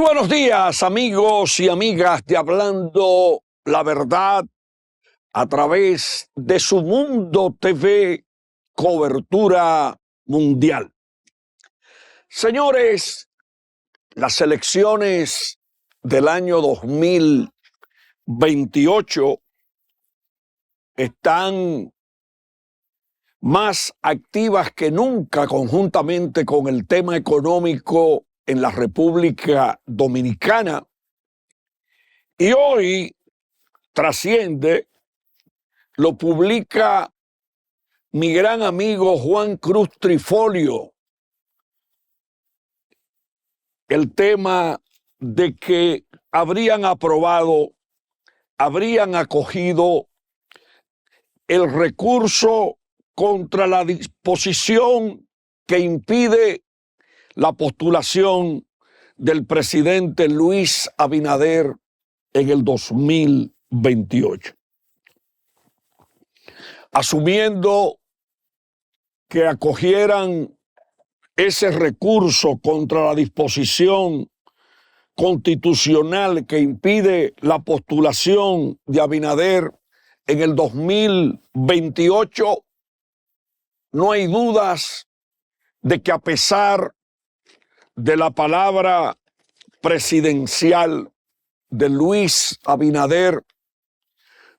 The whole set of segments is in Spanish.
buenos días, amigos y amigas de Hablando la Verdad a través de Su Mundo TV, cobertura mundial. Señores, las elecciones del año 2028 están más activas que nunca conjuntamente con el tema económico en la República Dominicana. Y hoy trasciende, lo publica mi gran amigo Juan Cruz Trifolio, el tema de que habrían acogido el recurso contra la disposición que impide la postulación del presidente Luis Abinader en el 2028. Asumiendo que acogieran ese recurso contra la disposición constitucional que impide la postulación de Abinader en el 2028, no hay dudas de que a pesar de la palabra presidencial de Luis Abinader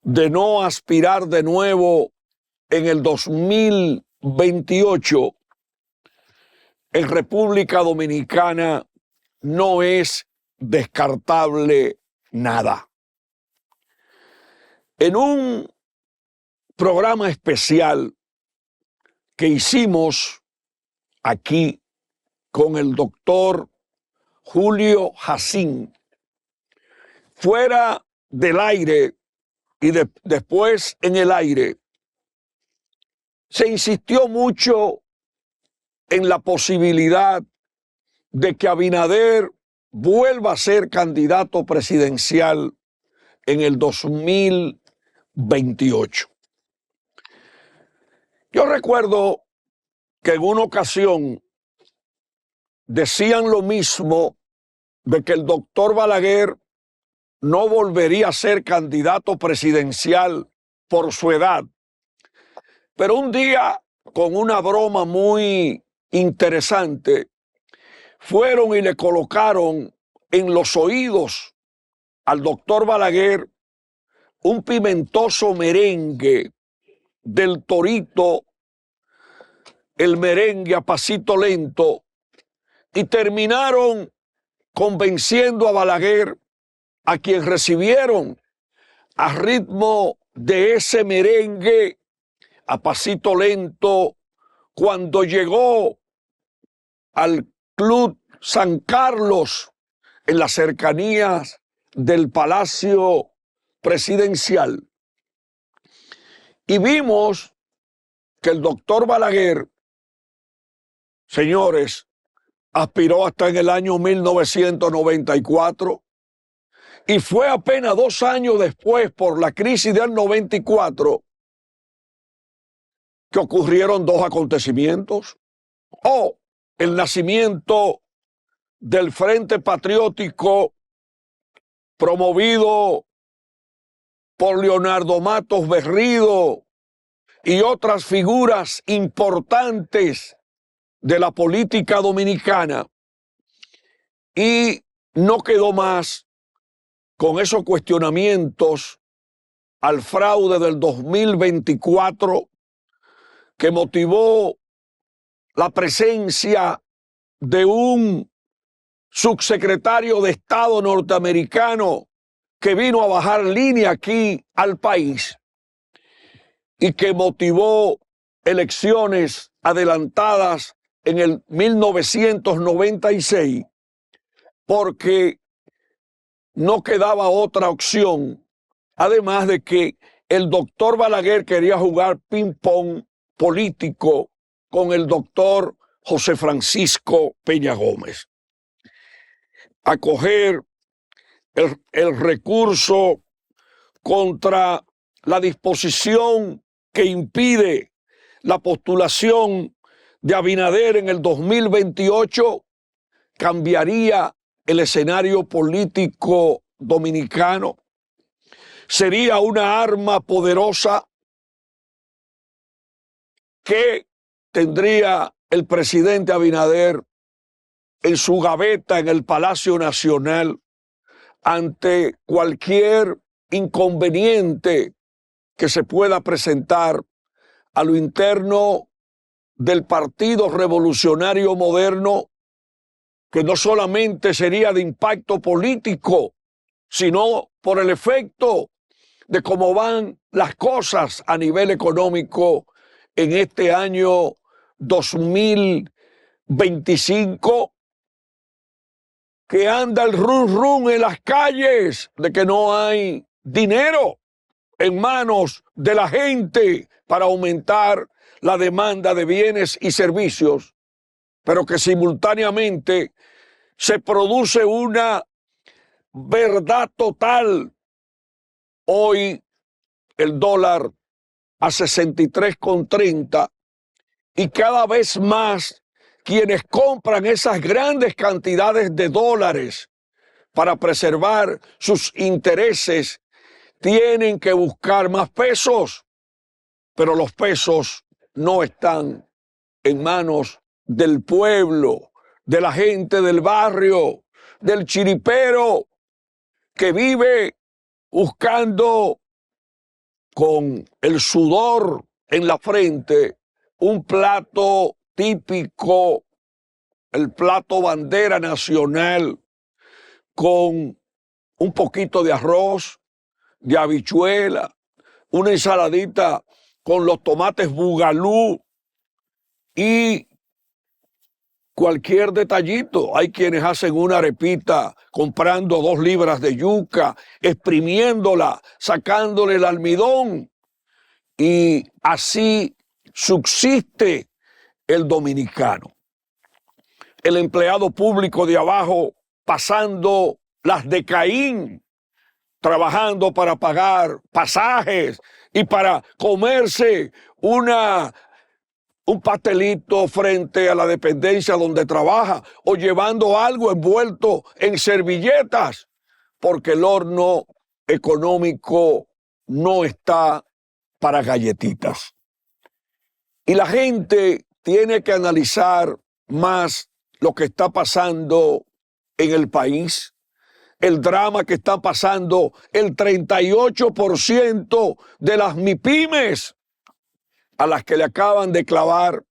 de no aspirar de nuevo en el 2028, en República Dominicana no es descartable nada. En un programa especial que hicimos aquí con el doctor Julio Jacín, fuera del aire y después en el aire, se insistió mucho en la posibilidad de que Abinader vuelva a ser candidato presidencial en el 2028. Yo recuerdo que en una ocasión decían lo mismo de que el doctor Balaguer no volvería a ser candidato presidencial por su edad. Pero un día, con una broma muy interesante, fueron y le colocaron en los oídos al doctor Balaguer un pimentoso merengue del Torito, el merengue a pasito lento, y terminaron convenciendo a Balaguer, a quien recibieron a ritmo de ese merengue a pasito lento cuando llegó al Club San Carlos en las cercanías del Palacio Presidencial. Y vimos que el doctor Balaguer, señores, aspiró hasta en el año 1994 y fue apenas 2 años después, por la crisis del 94, que ocurrieron 2 acontecimientos. El nacimiento del Frente Patriótico promovido por Leonardo Matos Berrido y otras figuras importantes de la política dominicana, y no quedó más con esos cuestionamientos al fraude del 2024 que motivó la presencia de un subsecretario de Estado norteamericano que vino a bajar línea aquí al país y que motivó elecciones adelantadas en el 1996, porque no quedaba otra opción, además de que el doctor Balaguer quería jugar ping-pong político con el doctor José Francisco Peña Gómez. Acoger el recurso contra la disposición que impide la postulación de Abinader en el 2028 cambiaría el escenario político dominicano. Sería una arma poderosa que tendría el presidente Abinader en su gaveta en el Palacio Nacional ante cualquier inconveniente que se pueda presentar a lo interno del Partido Revolucionario Moderno, que no solamente sería de impacto político, sino por el efecto de cómo van las cosas a nivel económico en este año 2025, que anda el run run en las calles de que no hay dinero en manos de la gente para aumentar la demanda de bienes y servicios, pero que simultáneamente se produce una verdad total. Hoy el dólar a 63,30 y cada vez más quienes compran esas grandes cantidades de dólares para preservar sus intereses tienen que buscar más pesos, pero los pesos no están en manos del pueblo, de la gente del barrio, del chiripero que vive buscando con el sudor en la frente un plato típico, el plato bandera nacional, con un poquito de arroz, de habichuela, una ensaladita con los tomates bugalú y cualquier detallito. Hay quienes hacen una arepita comprando 2 libras de yuca, exprimiéndola, sacándole el almidón, y así subsiste el dominicano. El empleado público de abajo pasando las de Caín, trabajando para pagar pasajes y para comerse un pastelito frente a la dependencia donde trabaja, o llevando algo envuelto en servilletas, porque el horno económico no está para galletitas. Y la gente tiene que analizar más lo que está pasando en el país, el drama que está pasando el 38% de las MIPYMES, a las que le acaban de clavar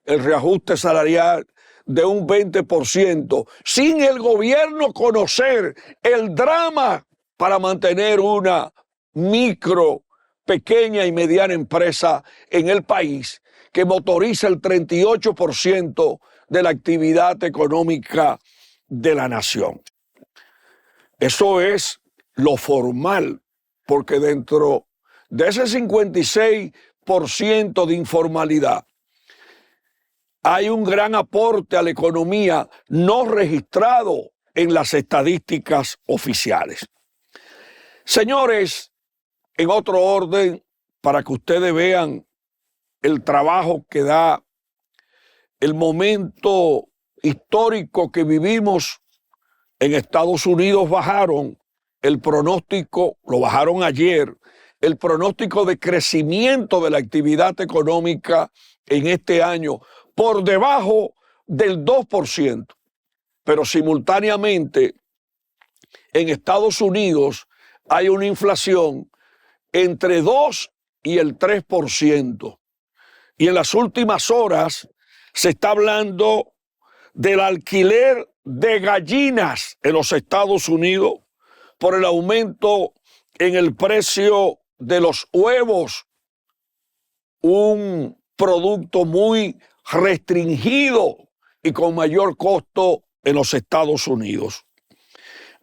el reajuste salarial de un 20%, sin el gobierno conocer el drama para mantener una micro, pequeña y mediana empresa en el país, que motoriza el 38% de la actividad económica de la nación. Eso es lo formal, porque dentro de ese 56% de informalidad hay un gran aporte a la economía no registrado en las estadísticas oficiales. Señores, en otro orden, para que ustedes vean el trabajo que da el momento histórico que vivimos, en Estados Unidos bajaron el pronóstico, lo bajaron ayer, el pronóstico de crecimiento de la actividad económica en este año por debajo del 2%. Pero simultáneamente en Estados Unidos hay una inflación entre 2 y el 3%. Y en las últimas horas se está hablando del alquiler de gallinas en los Estados Unidos por el aumento en el precio de los huevos, un producto muy restringido y con mayor costo en los Estados Unidos.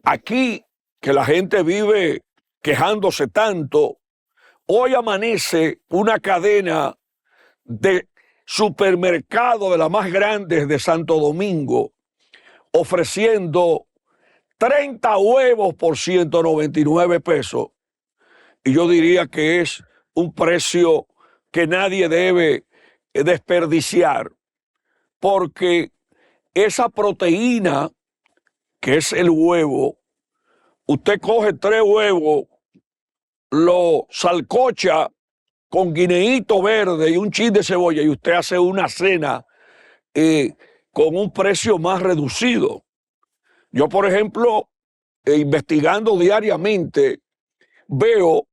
Aquí, que la gente vive quejándose tanto, hoy amanece una cadena de supermercado de las más grandes de Santo Domingo ofreciendo 30 huevos por 199 pesos. Y yo diría que es un precio que nadie debe desperdiciar, porque esa proteína que es el huevo, usted coge 3 huevos, lo salcocha con guineíto verde y un chin de cebolla y usted hace una cena con un precio más reducido. Yo, por ejemplo, investigando diariamente, veo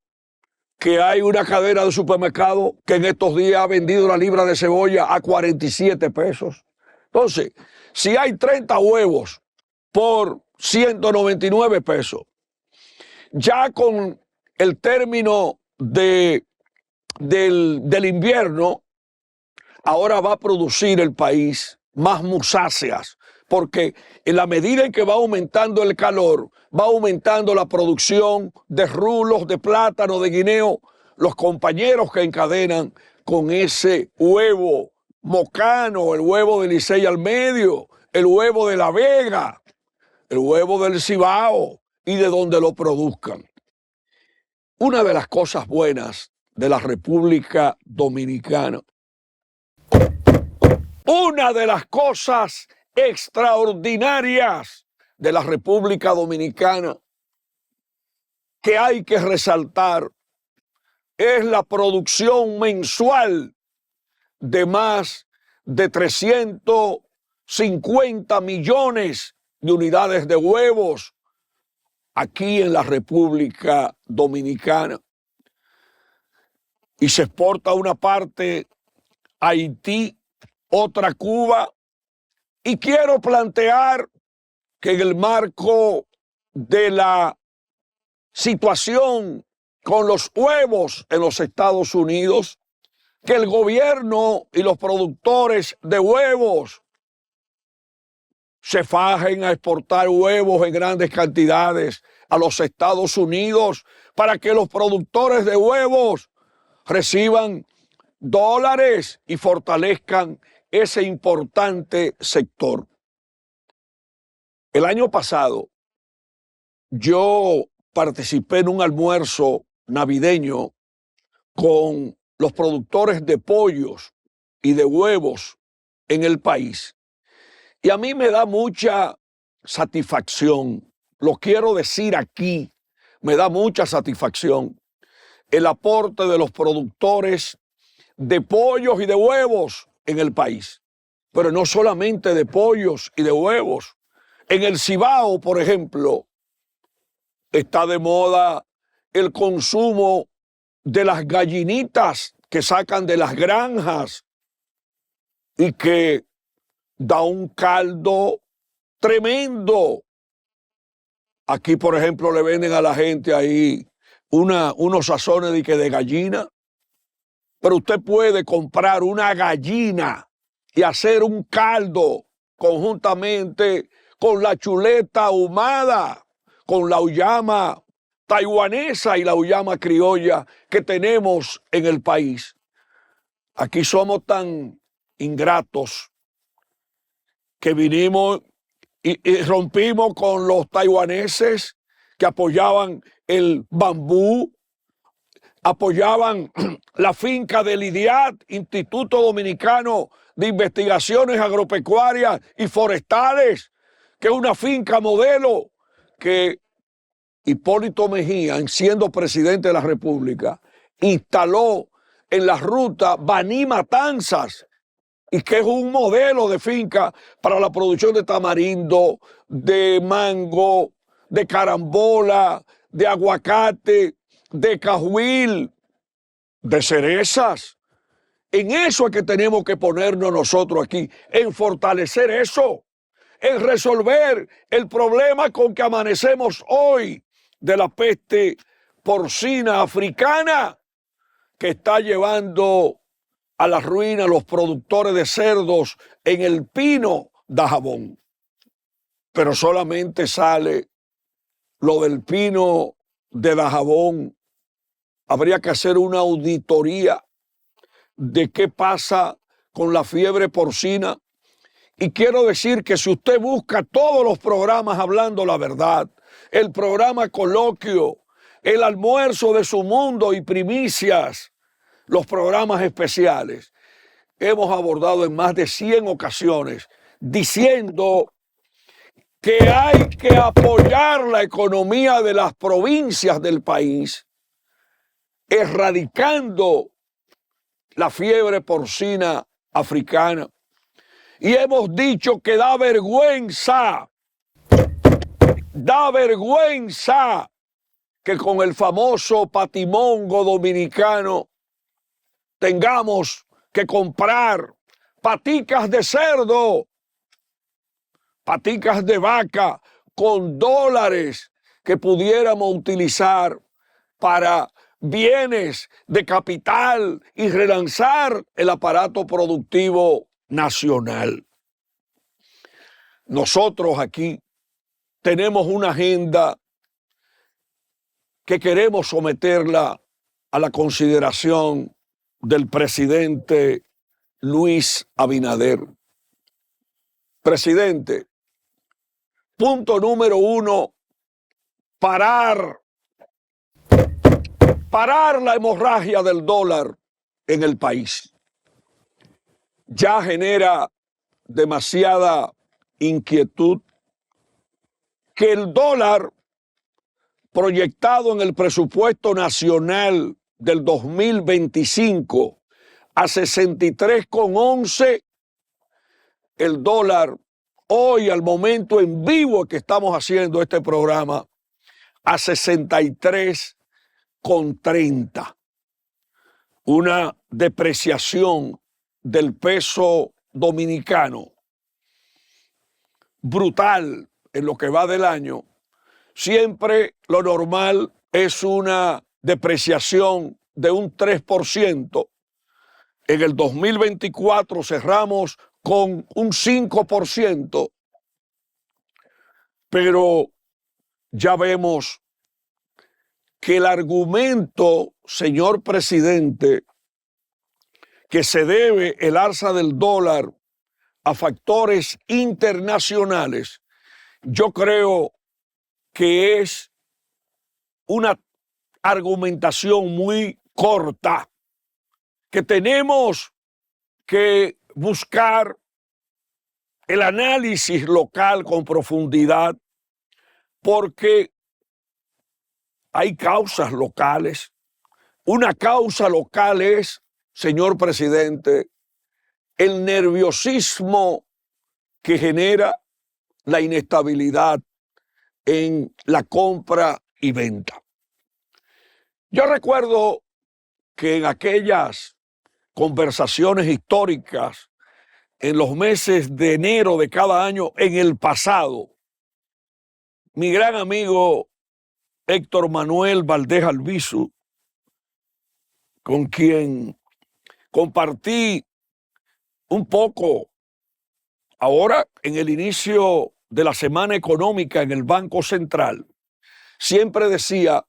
que hay una cadena de supermercado que en estos días ha vendido la libra de cebolla a 47 pesos. Entonces, si hay 30 huevos por 199 pesos, ya con el término del invierno, ahora va a producir el país más musáceas, porque en la medida en que va aumentando el calor, va aumentando la producción de rulos, de plátano, de guineo, los compañeros que encadenan con ese huevo mocano, el huevo de Licey al medio, el huevo de La Vega, el huevo del Cibao y de donde lo produzcan. Una de las cosas buenas de la República Dominicana, una de las cosas extraordinarias de la República Dominicana que hay que resaltar es la producción mensual de más de 350 millones de unidades de huevos aquí en la República Dominicana. Y se exporta una parte a Haití, otra a Cuba. Y quiero plantear que en el marco de la situación con los huevos en los Estados Unidos, que el gobierno y los productores de huevos se fajen a exportar huevos en grandes cantidades a los Estados Unidos para que los productores de huevos reciban dólares y fortalezcan ese importante sector. El año pasado yo participé en un almuerzo navideño con los productores de pollos y de huevos en el país. Y a mí me da mucha satisfacción, lo quiero decir aquí, me da mucha satisfacción el aporte de los productores de pollos y de huevos en el país. Pero no solamente de pollos y de huevos. En el Cibao, por ejemplo, está de moda el consumo de las gallinitas que sacan de las granjas y que da un caldo tremendo. Aquí, por ejemplo, le venden a la gente ahí unos sazones de gallina, pero usted puede comprar una gallina y hacer un caldo conjuntamente con la chuleta ahumada, con la uyama taiwanesa y la uyama criolla que tenemos en el país. Aquí somos tan ingratos que vinimos y rompimos con los taiwaneses que apoyaban el bambú, apoyaban la finca del IDIAT, Instituto Dominicano de Investigaciones Agropecuarias y Forestales, que es una finca modelo que Hipólito Mejía, siendo presidente de la República, instaló en la ruta Baní Matanzas, y que es un modelo de finca para la producción de tamarindo, de mango, de carambola, de aguacate, de cajuil, de cerezas. En eso es que tenemos que ponernos nosotros aquí, en fortalecer eso, en resolver el problema con que amanecemos hoy de la peste porcina africana que está llevando a la ruina a los productores de cerdos en el Pino Dajabón. Pero solamente sale lo del Pino de Dajabón. Habría que hacer una auditoría de qué pasa con la fiebre porcina. Y quiero decir que si usted busca todos los programas Hablando la Verdad, el programa Coloquio, el Almuerzo de su Mundo y Primicias, los programas especiales, hemos abordado en más de 100 ocasiones diciendo que hay que apoyar la economía de las provincias del país, erradicando la fiebre porcina africana. Y hemos dicho que da vergüenza que con el famoso patimongo dominicano tengamos que comprar paticas de cerdo, paticas de vaca con dólares que pudiéramos utilizar para bienes de capital y relanzar el aparato productivo nacional. Nosotros aquí tenemos una agenda que queremos someterla a la consideración del presidente Luis Abinader. Presidente, punto número 1, parar la hemorragia del dólar en el país. Ya genera demasiada inquietud que el dólar proyectado en el presupuesto nacional del 2025 a 63,11, el dólar hoy, al momento en vivo que estamos haciendo este programa, a 63,30. Una depreciación del peso dominicano brutal en lo que va del año. Siempre lo normal es una depreciación de un 3%. En el 2024 cerramos con un 5%, pero ya vemos que el argumento, señor presidente, que se debe el alza del dólar a factores internacionales, yo creo que es una argumentación muy corta, que tenemos que buscar el análisis local con profundidad, porque hay causas locales. Una causa local es, señor presidente, el nerviosismo que genera la inestabilidad en la compra y venta. Yo recuerdo que en aquellas conversaciones históricas en los meses de enero de cada año en el pasado, mi gran amigo Héctor Manuel Valdés Albizu, con quien compartí un poco ahora en el inicio de la semana económica en el Banco Central, siempre decía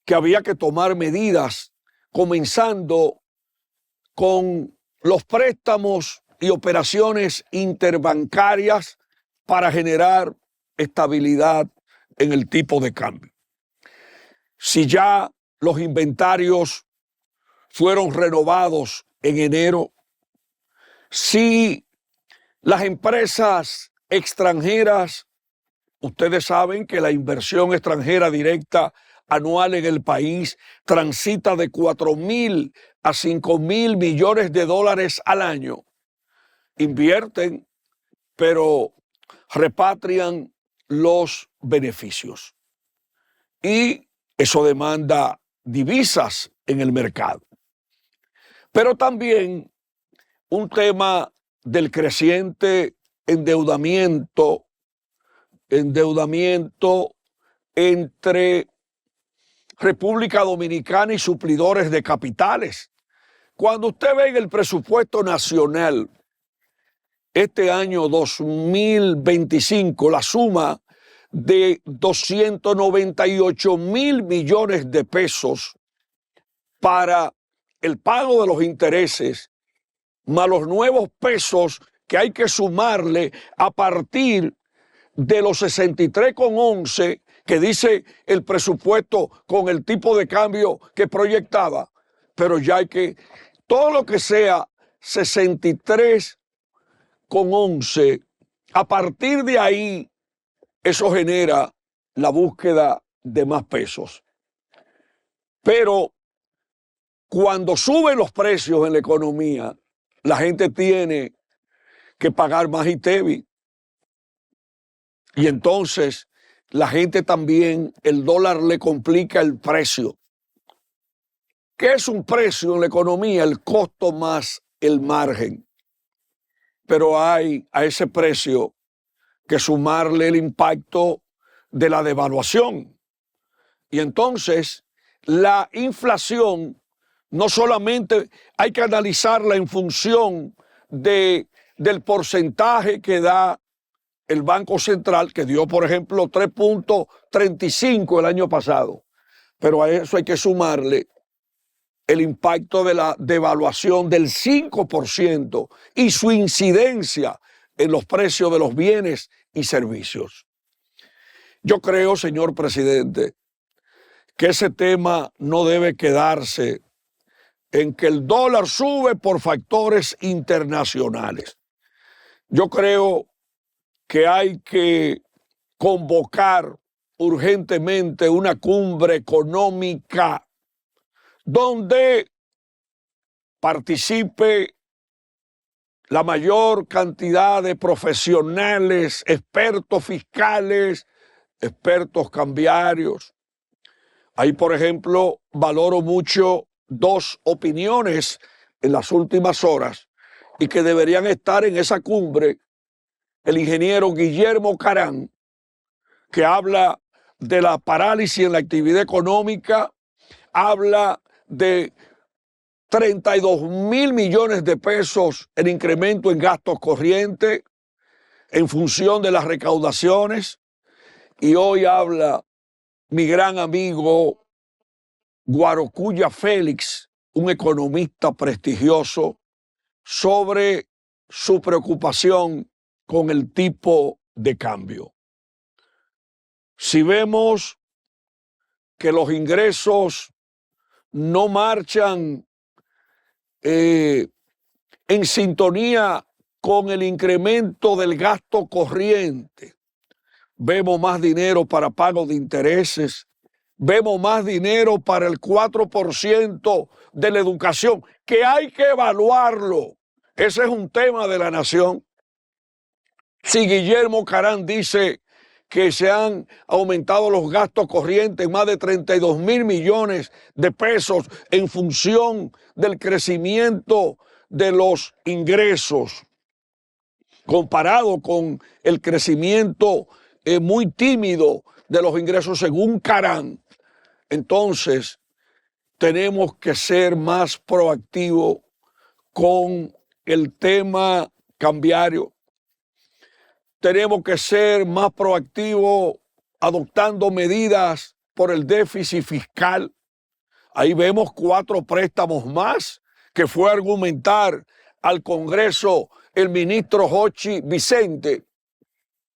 que había que tomar medidas, comenzando con los préstamos y operaciones interbancarias para generar estabilidad en el tipo de cambio. Si ya los inventarios fueron renovados en enero, si las empresas extranjeras, ustedes saben que la inversión extranjera directa anual en el país transita de 4.000 a 5.000 millones de dólares al año. Invierten, pero repatrian los beneficios. Y eso demanda divisas en el mercado. Pero también un tema del creciente endeudamiento entre República Dominicana y suplidores de capitales. Cuando usted ve en el presupuesto nacional este año 2025 la suma de 298.000 millones de pesos para el pago de los intereses, más los nuevos pesos que hay que sumarle a partir de los 63,11 que dice el presupuesto con el tipo de cambio que proyectaba, pero ya hay que, todo lo que sea 63,11, a partir de ahí eso genera la búsqueda de más pesos. Pero cuando suben los precios en la economía, la gente tiene que pagar más ITEVI. Y entonces la gente también, el dólar le complica el precio. ¿Qué es un precio en la economía? El costo más el margen. Pero hay a ese precio que sumarle el impacto de la devaluación. Y entonces la inflación no solamente hay que analizarla en función del porcentaje que da el Banco Central, que dio, por ejemplo, 3.35 el año pasado, pero a eso hay que sumarle el impacto de la devaluación del 5% y su incidencia en los precios de los bienes y servicios. Yo creo, señor presidente, que ese tema no debe quedarse en que el dólar sube por factores internacionales. Yo creo que hay que convocar urgentemente una cumbre económica donde participe la mayor cantidad de profesionales, expertos fiscales, expertos cambiarios. Ahí, por ejemplo, valoro mucho dos opiniones en las últimas horas y que deberían estar en esa cumbre. El ingeniero Guillermo Carán, que habla de la parálisis en la actividad económica, habla de 32.000 millones de pesos en incremento en gastos corrientes en función de las recaudaciones. Y hoy habla mi gran amigo Guarocuya Félix, un economista prestigioso, sobre su preocupación con el tipo de cambio. Si vemos que los ingresos no marchan en sintonía con el incremento del gasto corriente, vemos más dinero para pago de intereses, vemos más dinero para el 4% de la educación, que hay que evaluarlo. Ese es un tema de la nación. Si Guillermo Carán dice que se han aumentado los gastos corrientes en más de 32.000 millones de pesos en función del crecimiento de los ingresos, comparado con el crecimiento muy tímido de los ingresos según Carán, entonces tenemos que ser más proactivos con el tema cambiario. Tenemos que ser más proactivos adoptando medidas por el déficit fiscal. Ahí vemos 4 préstamos más que fue a argumentar al Congreso el ministro Jochi Vicente.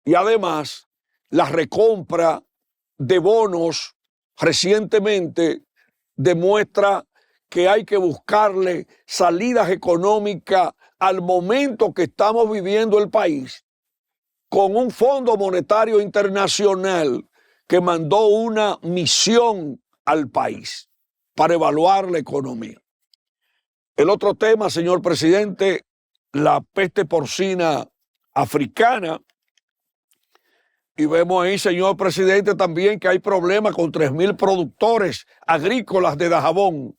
Y además, la recompra de bonos recientemente demuestra que hay que buscarle salidas económicas al momento que estamos viviendo el país, con un Fondo Monetario Internacional que mandó una misión al país para evaluar la economía. El otro tema, señor presidente, la peste porcina africana. Y vemos ahí, señor presidente, también que hay problemas con 3.000 productores agrícolas de Dajabón.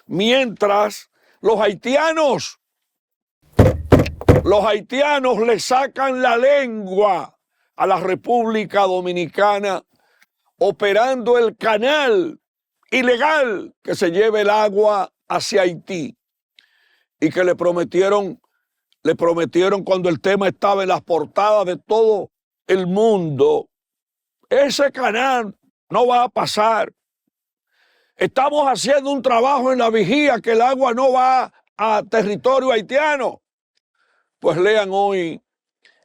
Mientras los haitianos le sacan la lengua a la República Dominicana, operando el canal ilegal que se lleva el agua hacia Haití. Y que le prometieron cuando el tema estaba en las portadas de todo el mundo, ese canal no va a pasar. Estamos haciendo un trabajo en la vigía que el agua no va a territorio haitiano. Pues lean hoy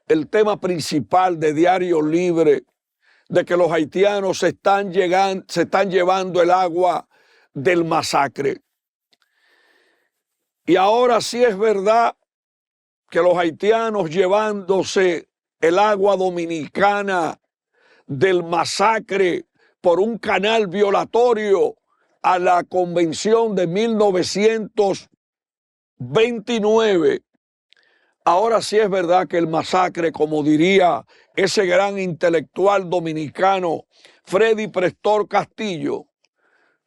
el tema principal de Diario Libre, de que los haitianos se están llevando el agua del masacre. Y ahora sí es verdad que los haitianos llevándose el agua dominicana del masacre por un canal violatorio a la Convención de 1929. Ahora sí es verdad que el masacre, como diría ese gran intelectual dominicano Freddy Prestor Castillo,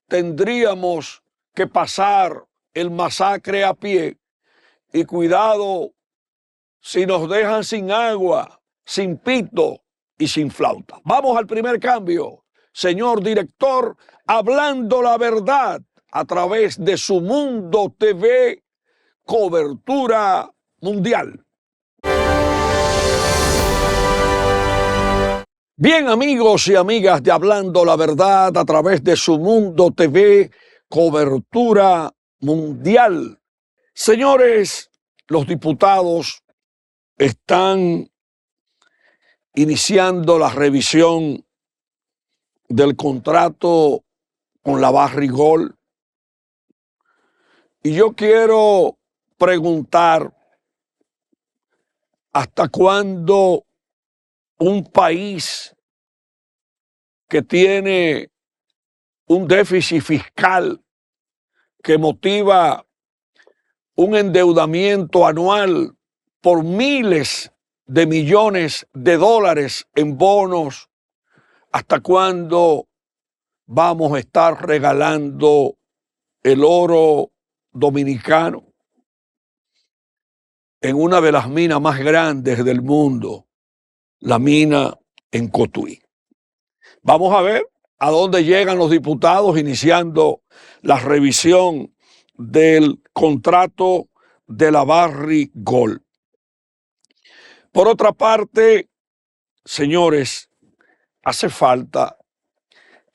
tendríamos que pasar el masacre a pie y cuidado si nos dejan sin agua, sin pito y sin flauta. Vamos al primer cambio. Señor director, hablando la verdad a través de Su Mundo TV, cobertura mundial. Bien, amigos y amigas de Hablando la Verdad a través de Su Mundo TV, cobertura mundial. Señores, los diputados están iniciando la revisión del contrato con la Barrigol. Y yo quiero preguntar, ¿hasta cuándo un país que tiene un déficit fiscal que motiva un endeudamiento anual por miles de millones de dólares en bonos, hasta cuándo vamos a estar regalando el oro dominicano en una de las minas más grandes del mundo, la mina en Cotuí? Vamos a ver a dónde llegan los diputados iniciando la revisión del contrato de la Barrigol. Por otra parte, señores, hace falta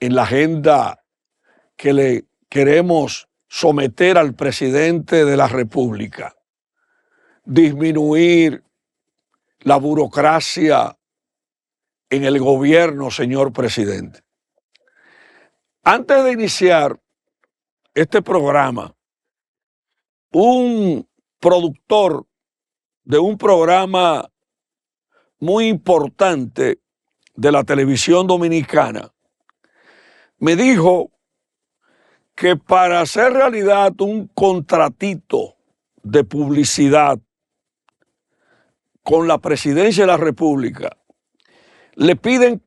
en la agenda que le queremos someter al presidente de la República disminuir la burocracia en el gobierno, señor presidente. Antes de iniciar este programa, un productor de un programa muy importante de la televisión dominicana me dijo que para hacer realidad un contratito de publicidad con la presidencia de la República, le piden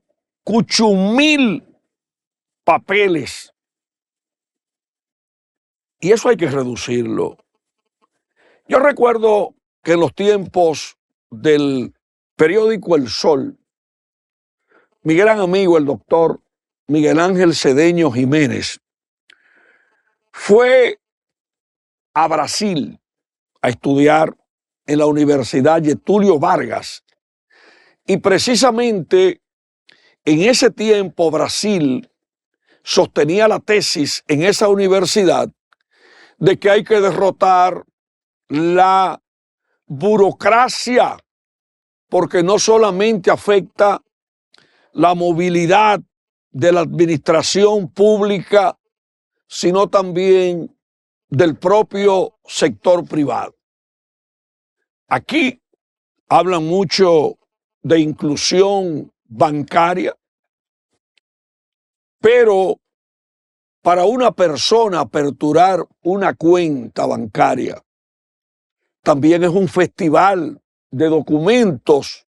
8,000 papeles. Y eso hay que reducirlo. Yo recuerdo que en los tiempos del periódico El Sol, mi gran amigo, el doctor Miguel Ángel Cedeño Jiménez, fue a Brasil a estudiar en la Universidad Getúlio Vargas. Y precisamente en ese tiempo Brasil sostenía la tesis en esa universidad de que hay que derrotar la burocracia, porque no solamente afecta la movilidad de la administración pública, sino también del propio sector privado. Aquí hablan mucho de inclusión bancaria, pero para una persona aperturar una cuenta bancaria también es un festival de documentos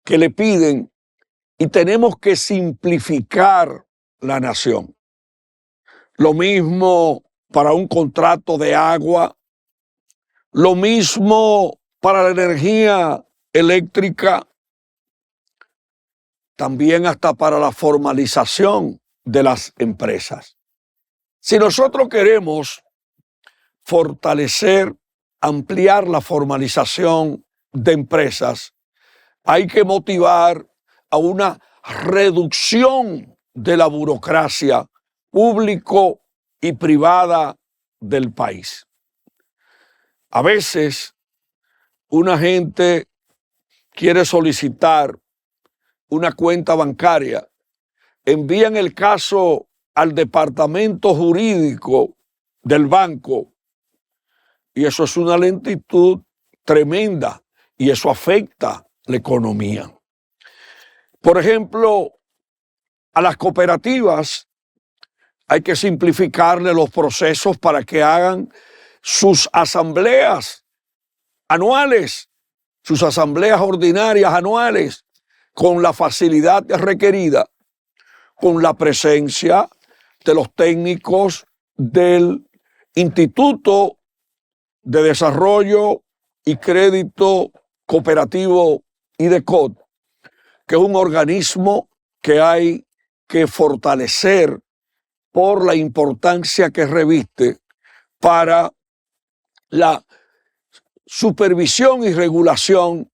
que le piden y tenemos que simplificar la nación. Lo mismo para un contrato de agua, lo mismo para la energía eléctrica, también hasta para la formalización de las empresas. Si nosotros queremos fortalecer, ampliar la formalización de empresas, hay que motivar a una reducción de la burocracia público y privada del país. A veces una gente quiere solicitar una cuenta bancaria, envían el caso al departamento jurídico del banco y eso es una lentitud tremenda y eso afecta la economía. Por ejemplo, A las cooperativas hay que simplificarle los procesos para que hagan sus asambleas anuales, sus asambleas ordinarias anuales, con la facilidad requerida, con la presencia de los técnicos del Instituto de Desarrollo y Crédito Cooperativo IDECOT, que es un organismo que hay que fortalecer por la importancia que reviste para la supervisión y regulación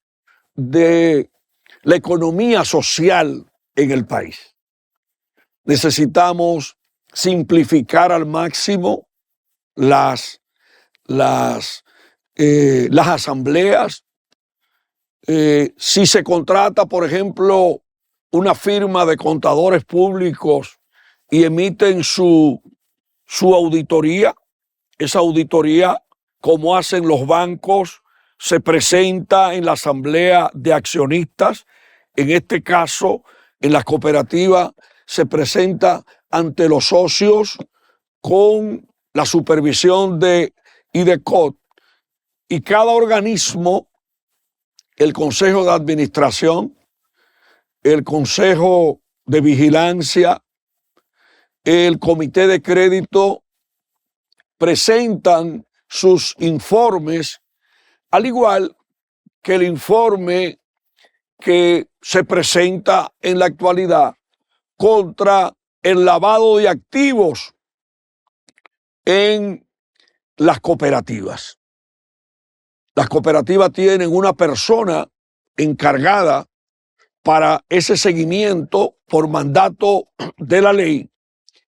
de la economía social en el país. Necesitamos simplificar al máximo las asambleas. Si se contrata, por ejemplo, una firma de contadores públicos y emiten su auditoría, esa auditoría, como hacen los bancos, se presenta en la asamblea de accionistas. En este caso, en las cooperativas, se presenta ante los socios con la supervisión de IDECOT, y cada organismo, el Consejo de Administración, el Consejo de Vigilancia, el Comité de Crédito, presentan sus informes, al igual que el informe que se presenta en la actualidad contra el lavado de activos en las cooperativas. Las cooperativas tienen una persona encargada para ese seguimiento por mandato de la ley,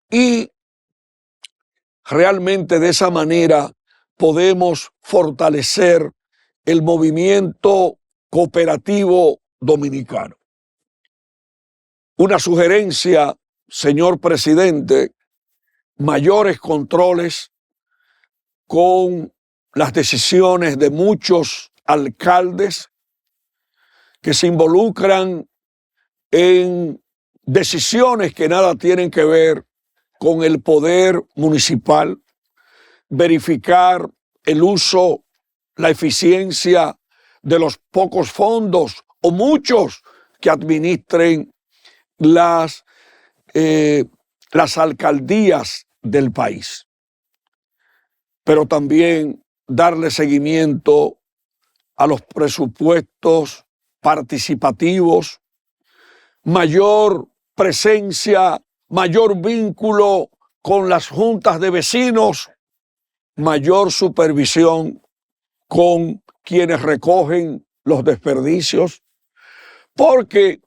y realmente de esa manera podemos fortalecer el movimiento cooperativo dominicano. Una sugerencia, señor presidente: mayores controles con las decisiones de muchos alcaldes que se involucran en decisiones que nada tienen que ver con el poder municipal, verificar el uso, la eficiencia de los pocos fondos o muchos que administren las alcaldías del país, pero también darle seguimiento a los presupuestos participativos, mayor presencia, mayor vínculo con las juntas de vecinos, mayor supervisión con quienes recogen los desperdicios, porque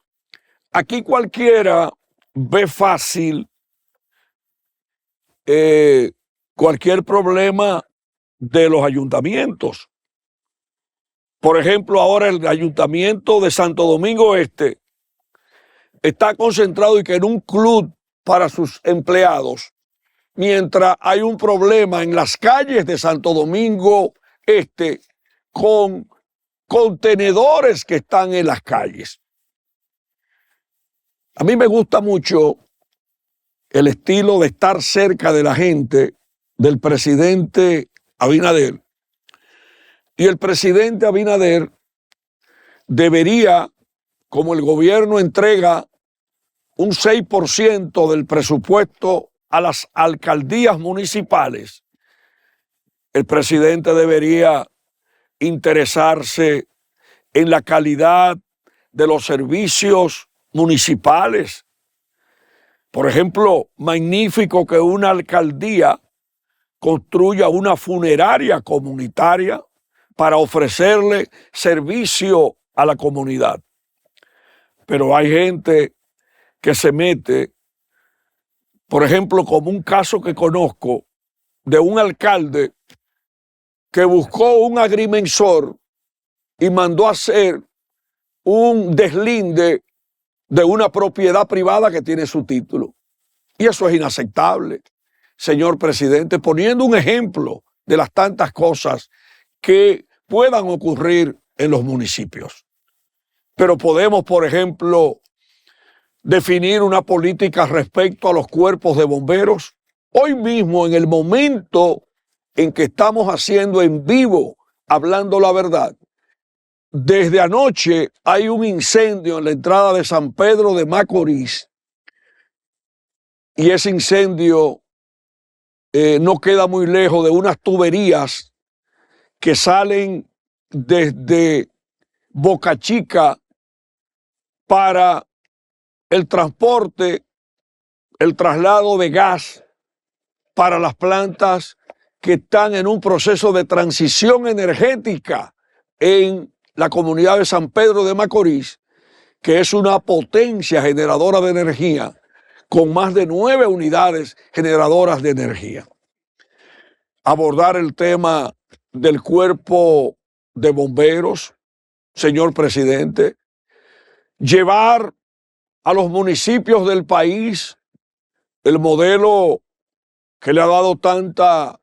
aquí cualquiera ve fácil cualquier problema de los ayuntamientos. Por ejemplo, ahora el ayuntamiento de Santo Domingo Este está concentrado y que en un club para sus empleados, mientras hay un problema en las calles de Santo Domingo Este con contenedores que están en las calles. A mí me gusta mucho el estilo de estar cerca de la gente del presidente Abinader. Y el presidente Abinader debería, como el gobierno entrega un 6% del presupuesto a las alcaldías municipales, el presidente debería interesarse en la calidad de los servicios municipales. Por ejemplo, magnífico que una alcaldía construya una funeraria comunitaria para ofrecerle servicio a la comunidad. Pero hay gente que se mete, por ejemplo, como un caso que conozco de un alcalde que buscó un agrimensor y mandó a hacer un deslinde de una propiedad privada que tiene su título. Y eso es inaceptable, señor presidente, poniendo un ejemplo de las tantas cosas que puedan ocurrir en los municipios. Pero podemos, por ejemplo, definir una política respecto a los cuerpos de bomberos. Hoy mismo, en el momento en que estamos haciendo en vivo, hablando la verdad, desde anoche hay un incendio en la entrada de San Pedro de Macorís y ese incendio no queda muy lejos de unas tuberías que salen desde Boca Chica para el transporte, el traslado de gas para las plantas que están en un proceso de transición energética en la comunidad de San Pedro de Macorís, que es una potencia generadora de energía con más de 9 unidades generadoras de energía. Abordar el tema del cuerpo de bomberos, señor presidente, llevar a los municipios del país el modelo que le ha dado tanta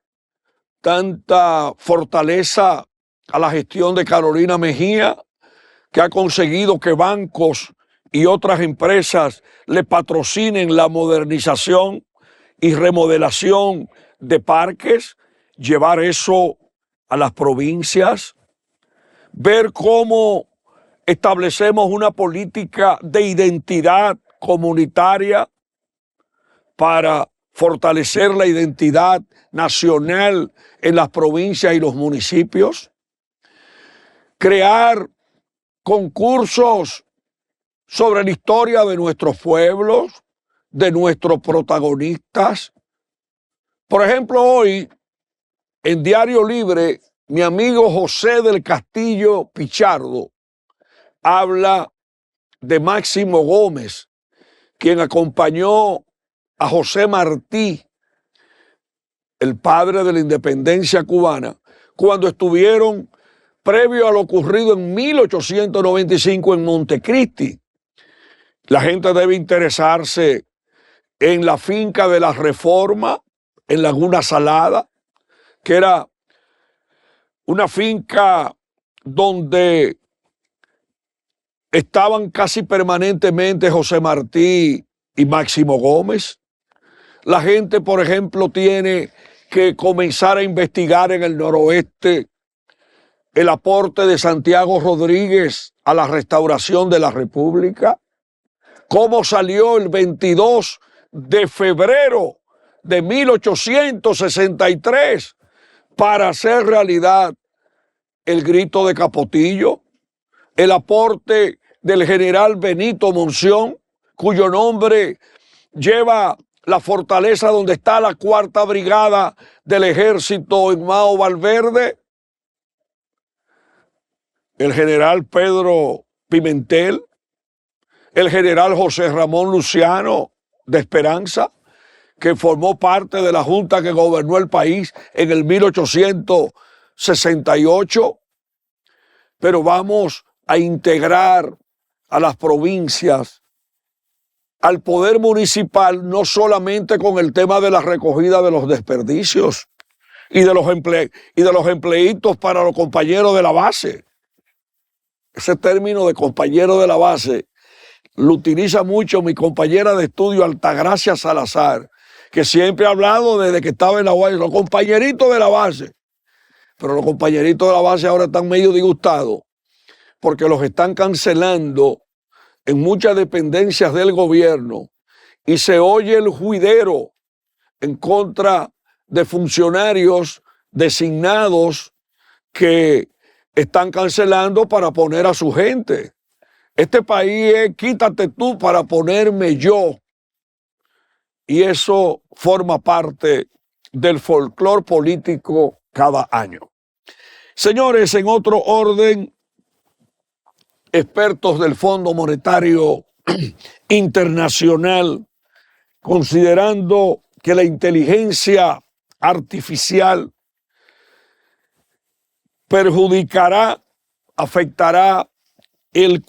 fortaleza a la gestión de Carolina Mejía, que ha conseguido que bancos y otras empresas le patrocinen la modernización y remodelación de parques, llevar eso a las provincias, ver cómo establecemos una política de identidad comunitaria para fortalecer la identidad nacional en las provincias y los municipios, crear concursos sobre la historia de nuestros pueblos, de nuestros protagonistas. Por ejemplo, hoy en Diario Libre, mi amigo José del Castillo Pichardo habla de Máximo Gómez, quien acompañó a José Martí, el padre de la independencia cubana, cuando estuvieron previo a lo ocurrido en 1895 en Montecristi. La gente debe interesarse en la finca de la Reforma, en Laguna Salada, que era una finca donde estaban casi permanentemente José Martí y Máximo Gómez. La gente, por ejemplo, tiene que comenzar a investigar en el noroeste el aporte de Santiago Rodríguez a la restauración de la República, cómo salió el 22 de febrero de 1863 para hacer realidad el grito de Capotillo, el aporte del general Benito Monción, cuyo nombre lleva la fortaleza donde está la 4ª Brigada del Ejército en Mao Valverde, el general Pedro Pimentel, el general José Ramón Luciano de Esperanza, que formó parte de la junta que gobernó el país en el 1868, pero vamos a integrar a las provincias al poder municipal, no solamente con el tema de la recogida de los desperdicios y de los empleitos para los compañeros de la base. Ese término de compañero de la base lo utiliza mucho mi compañera de estudio Altagracia Salazar, que siempre ha hablado desde que estaba en la base, los compañeritos de la base. Pero los compañeritos de la base ahora están medio disgustados porque los están cancelando en muchas dependencias del gobierno y se oye el juidero en contra de funcionarios designados que están cancelando para poner a su gente. Este país es quítate tú para ponerme yo. Y eso forma parte del folclore político cada año. Señores, en otro orden, expertos del Fondo Monetario Internacional, considerando que la inteligencia artificial afectará el